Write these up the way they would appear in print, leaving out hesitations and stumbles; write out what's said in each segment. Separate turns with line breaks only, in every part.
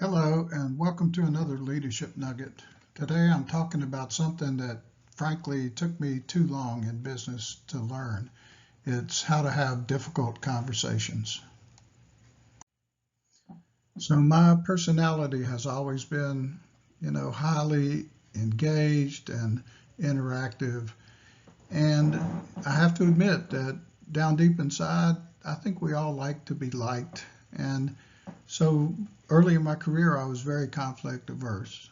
Hello, and welcome to another Leadership Nugget. Today I'm talking about something that frankly took me too long in business to learn. It's how to have difficult conversations. So my personality has always been, highly engaged and interactive. And I have to admit that down deep inside, I think we all like to be liked. And so early in my career, I was very conflict averse.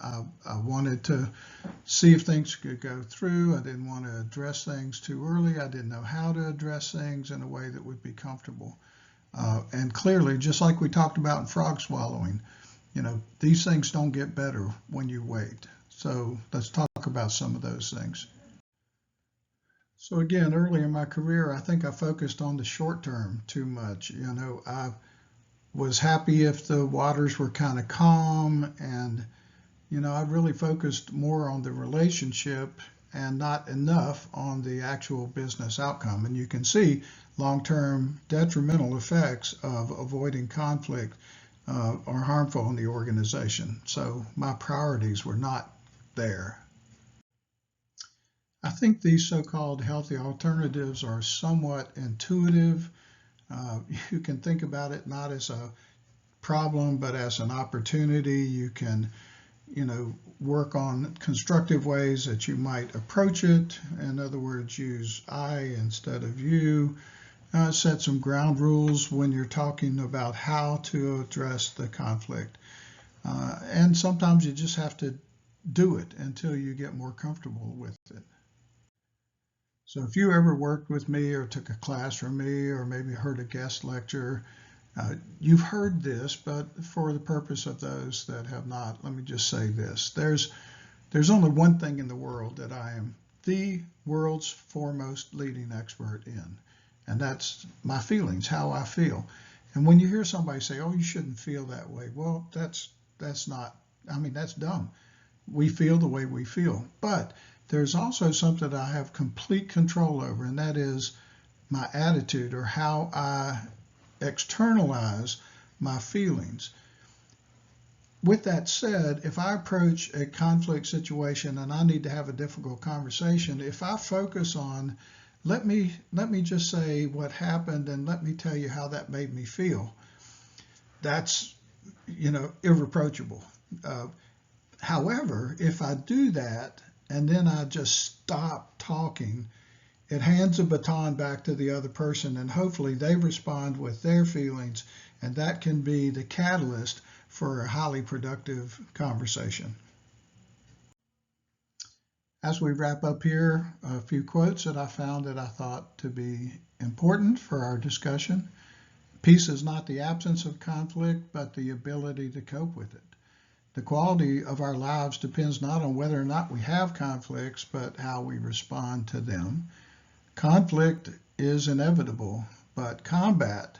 I wanted to see if things could go through. I didn't want to address things too early. I didn't know how to address things in a way that would be comfortable. And clearly, just like we talked about in frog swallowing, these things don't get better when you wait. So let's talk about some of those things. So again, early in my career, I think I focused on the short term too much. I was happy if the waters were kind of calm, and I really focused more on the relationship and not enough on the actual business outcome. And you can see long-term detrimental effects of avoiding conflict are harmful in the organization. So my priorities were not there. I think these so-called healthy alternatives are somewhat intuitive. You can think about it not as a problem, but as an opportunity. You can, work on constructive ways that you might approach it. In other words, use I instead of you. Set some ground rules when you're talking about how to address the conflict. And sometimes you just have to do it until you get more comfortable with it. So if you ever worked with me or took a class from me or maybe heard a guest lecture, you've heard this, but for the purpose of those that have not, let me just say this. There's only one thing in the world that I am the world's foremost leading expert in, and that's my feelings, how I feel. And when you hear somebody say, oh, you shouldn't feel that way, well, that's not, that's dumb. We feel the way we feel. But there's also something I have complete control over, and that is my attitude or how I externalize my feelings. With that said, if I approach a conflict situation and I need to have a difficult conversation, if I focus on let me just say what happened and let me tell you how that made me feel, that's irreproachable. However, if I do that and then I just stop talking, it hands a baton back to the other person, and hopefully they respond with their feelings, and that can be the catalyst for a highly productive conversation. As we wrap up here, a few quotes that I found that I thought to be important for our discussion. Peace is not the absence of conflict, but the ability to cope with it. The quality of our lives depends not on whether or not we have conflicts, but how we respond to them. Conflict is inevitable, but combat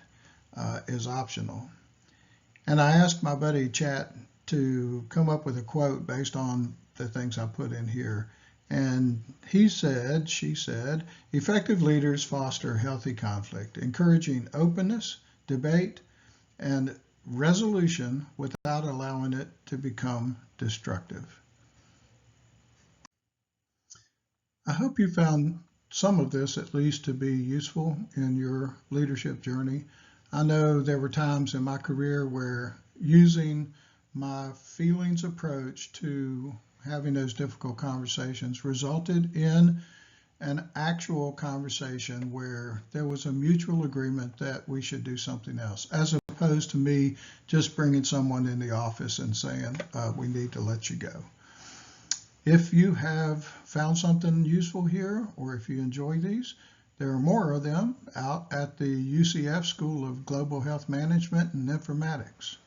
is optional. And I asked my buddy Chat to come up with a quote based on the things I put in here. And she said, effective leaders foster healthy conflict, encouraging openness, debate, and resolution without allowing it to become destructive. I hope you found some of this at least to be useful in your leadership journey. I know there were times in my career where using my feelings approach to having those difficult conversations resulted in an actual conversation where there was a mutual agreement that we should do something else, as opposed to me just bringing someone in the office and saying, we need to let you go. If you have found something useful here, or if you enjoy these, there are more of them out at the UCF School of Global Health Management and Informatics.